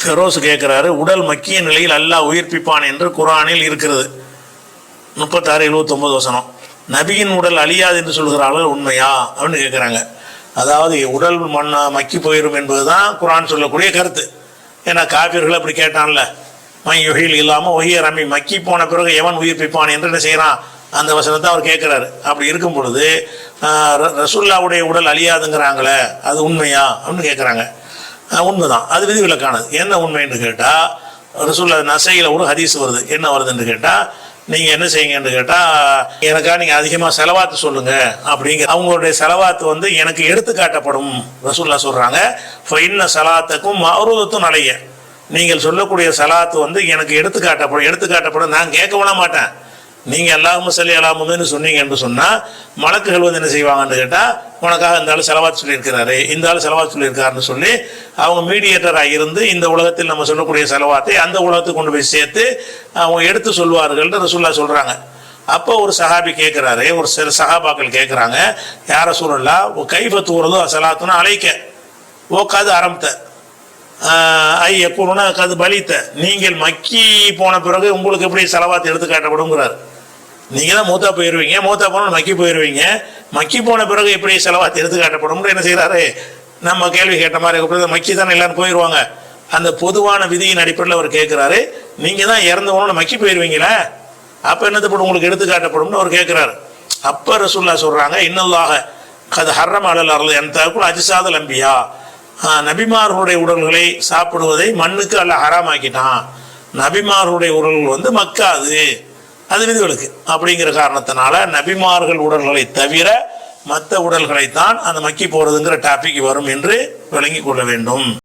ஃபெரோஸ் கேட்குறாரு, உடல் மக்கிய நிலையில் அல்லாஹ் உயிர்ப்பிப்பான் என்று குரானில் இருக்கிறது, 36-79 வசனம். நபியின் உடல் அழியாது என்று சொல்கிறார்கள், உண்மையா அப்படின்னு கேட்குறாங்க. அதாவது உடல் மக்கி போயிடும் என்பது தான் குரான் சொல்லக்கூடிய கருத்து. ஏன்னா காபிர்கள் அப்படி கேட்டான்ல, மையுகில் இல்லாமல் ஒஹிய ரமி, மக்கி போன பிறகு எவன் உயிர்ப்பிப்பான் என்று என்ன செய்கிறான், அந்த வசனத்தை அவர் கேட்குறாரு. அப்படி இருக்கும் பொழுது ரசூல்லாவுடைய உடல் அழியாதுங்கிறாங்களே, அது உண்மையா அப்படின்னு கேட்குறாங்க. உண்மைதான், அது விதிவிலக்கானது. என்ன உண்மை என்று கேட்டால், ரசூல்லா நசையில் ஒரு ஹதீஸ் வருது. என்ன வருதுன்னு கேட்டால், நீங்கள் என்ன செய்யுங்கன்னு கேட்டால், எனக்காக நீங்கள் அதிகமாக செலவாத்து சொல்லுங்கள் அப்படிங்கிற அவங்களுடைய செலவாத்து எனக்கு எடுத்துக்காட்டப்படும் ரசூல்லா சொல்கிறாங்க. இன்ன சலாத்துக்கும் மௌரூதத்தும் நலைய, நீங்கள் சொல்லக்கூடிய சலாத்து எனக்கு எடுத்துக்காட்டப்படும். நான் கேட்க விட மாட்டேன். நீங்கள் அல்லாஹும்ம ஸல்லி அலா முஹம்மதுன்னு சொன்னீங்க என்று சொன்னால் மலக்குகள் என்ன செய்வாங்கன்னு கேட்டால், உனக்காக இந்த ஆள் செலவாத்து சொல்லியிருக்கிறாரு, இந்த ஆள் செலவாத்து சொல்லியிருக்காருன்னு சொல்லி அவங்க மீடியேட்டராக இருந்து இந்த உலகத்தில் நம்ம சொல்லக்கூடிய செலவாத்தை அந்த உலகத்துக்கு கொண்டு போய் சேர்த்து அவங்க எடுத்து சொல்வார்கள்னு ரசூல்லா சொல்கிறாங்க. அப்போ ஒரு சஹாபி கேட்குறாரு, ஒரு சில சஹாபாக்கள் கேட்குறாங்க, யார ரசூலல்லா கைஃப தூரதோ சலாத்துன்னு அழைக்க ஓக்காது ஆரம்பித்த எப்போனா கது பலித்த, நீங்கள் மக்கி போன பிறகு உங்களுக்கு எப்படி செலவாத்து எடுத்து காட்டப்படுங்கிறார். நீங்கள் தான் மூத்தா போயிடுவீங்க, மூத்தா போனால் மக்கி போயிடுவீங்க, மக்கி போன பிறகு எப்படி செலவாத்து எடுத்து காட்டப்படும் என்ன செய்கிறாரு, நம்ம கேள்வி கேட்ட மாதிரி மக்கி தானே எல்லாரும் போயிடுவாங்க. அந்த பொதுவான விதியின் அடிப்படையில் அவர் கேட்குறாரு, நீங்கள் தான் இறந்து போனோன்னு மக்கி போயிடுவீங்களே, அப்போ என்னது போட்டு உங்களுக்கு எடுத்து காட்டப்படும்னு அவர் கேட்குறாரு. அப்போ ரசூல்லா சொல்கிறாங்க, இன்னல்லாக கது ஹர்ரம் அலல் அருள் என் தகுல் அஜிசாதல் அம்பியா, நபிமார்களுடைய உடல்களை சாப்பிடுவதை மண்ணுக்கு அல்ல ஹராமாக்கிட்டான். நபிமார்களுடைய உடல்கள் மக்காது, அது விதிவிலக்கு. அப்படிங்கிற காரணத்தினால நபிமார்கள் உடல்களை தவிர மற்ற உடல்களைத்தான் அந்த மக்கி போறதுங்கிற டாபிக் வரும் என்று விளங்கி கொள்ள வேண்டும்.